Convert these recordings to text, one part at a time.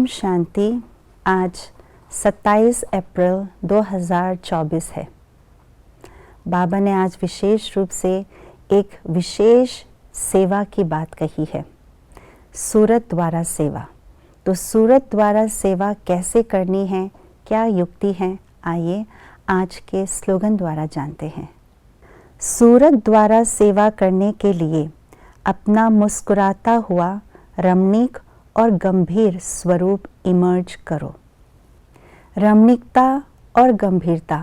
ओम शांति। आज 27 अप्रैल 2024 है। बाबा ने आज विशेष रूप से एक विशेष सेवा की बात कही है, सूरत द्वारा सेवा। तो सूरत द्वारा सेवा कैसे करनी है, क्या युक्ति है, आइए आज के स्लोगन द्वारा जानते हैं। सूरत द्वारा सेवा करने के लिए अपना मुस्कुराता हुआ रमणीक और गंभीर स्वरूप इमर्ज करो। रमणीकता और गंभीरता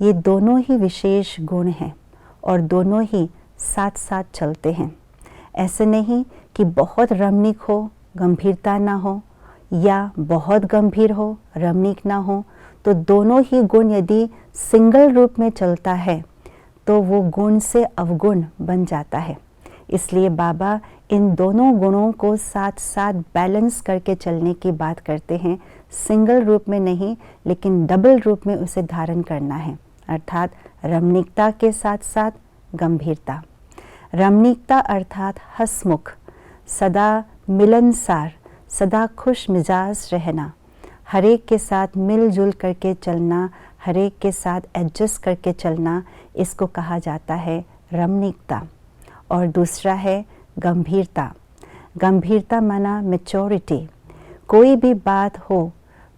ये दोनों ही विशेष गुण हैं और दोनों ही साथ साथ चलते हैं। ऐसे नहीं कि बहुत रमणीक हो गंभीरता ना हो, या बहुत गंभीर हो रमणीक ना हो। तो दोनों ही गुण यदि सिंगल रूप में चलता है तो वो गुण से अवगुण बन जाता है। इसलिए बाबा इन दोनों गुणों को साथ साथ बैलेंस करके चलने की बात करते हैं। सिंगल रूप में नहीं, लेकिन डबल रूप में उसे धारण करना है, अर्थात रमणीकता के साथ साथ गंभीरता। रमणीकता अर्थात हंसमुख, सदा मिलनसार, सदा खुश मिजाज रहना, हरेक के साथ मिलजुल करके चलना, हरेक के साथ एडजस्ट करके चलना, इसको कहा जाता है रमणीकता। और दूसरा है गंभीरता। गंभीरता माना मैच्योरिटी। कोई भी बात हो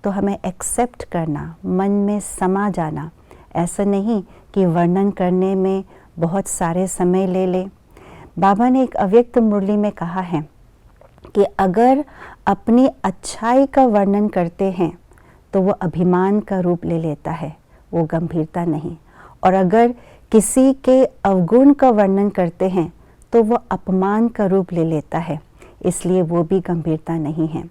तो हमें एक्सेप्ट करना, मन में समा जाना। ऐसा नहीं कि वर्णन करने में बहुत सारे समय ले ले। बाबा ने एक अव्यक्त मुरली में कहा है कि अगर अपनी अच्छाई का वर्णन करते हैं तो वो अभिमान का रूप ले लेता है, वो गंभीरता नहीं। और अगर किसी के अवगुण का वर्णन करते हैं तो वो अपमान का रूप ले लेता है, इसलिए वो भी गंभीरता नहीं है।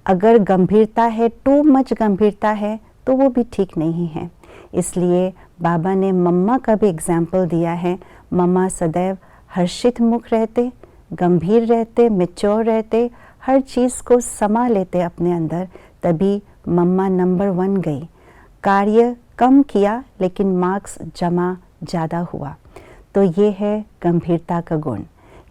अगर गंभीरता है, टू मच गंभीरता है, तो वो भी ठीक नहीं है। इसलिए बाबा ने मम्मा का भी एग्जाम्पल दिया है। मम्मा सदैव हर्षित मुख रहते, गंभीर रहते, मैच्योर रहते, हर चीज़ को समा लेते अपने अंदर, तभी मम्मा नंबर 1 गई। कार्य कम किया लेकिन मार्क्स जमा ज़्यादा हुआ। तो ये है गंभीरता का गुण।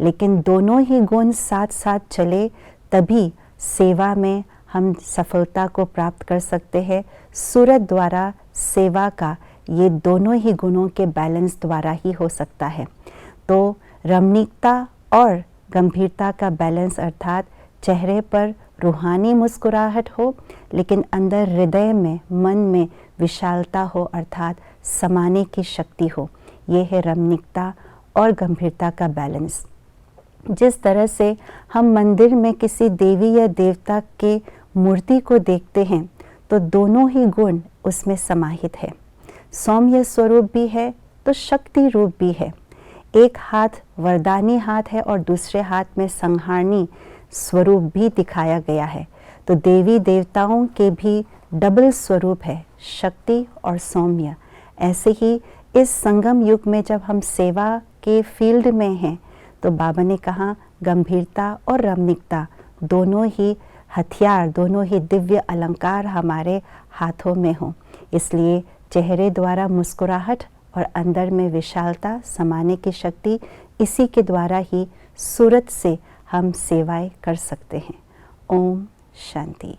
लेकिन दोनों ही गुण साथ साथ चले तभी सेवा में हम सफलता को प्राप्त कर सकते हैं। सूरत द्वारा सेवा का ये दोनों ही गुणों के बैलेंस द्वारा ही हो सकता है। तो रमणीकता और गंभीरता का बैलेंस अर्थात चेहरे पर रूहानी मुस्कुराहट हो लेकिन अंदर हृदय में, मन में विशालता हो, अर्थात समाने की शक्ति हो। ये है रमणीकता और गंभीरता का बैलेंस। जिस तरह से हम मंदिर में किसी देवी या देवता के मूर्ति को देखते हैं तो दोनों ही गुण उसमें समाहित है। सौम्य स्वरूप भी है तो शक्ति रूप भी है। एक हाथ वरदानी हाथ है और दूसरे हाथ में संहारणी स्वरूप भी दिखाया गया है। तो देवी देवताओं के भी डबल स्वरूप है, शक्ति और सौम्य। ऐसे ही इस संगम युग में जब हम सेवा के फील्ड में हैं तो बाबा ने कहा गंभीरता और रमणीकता दोनों ही हथियार, दोनों ही दिव्य अलंकार हमारे हाथों में हों। इसलिए चेहरे द्वारा मुस्कुराहट और अंदर में विशालता, समाने की शक्ति, इसी के द्वारा ही सूरत से हम सेवाएं कर सकते हैं। ओम शांति।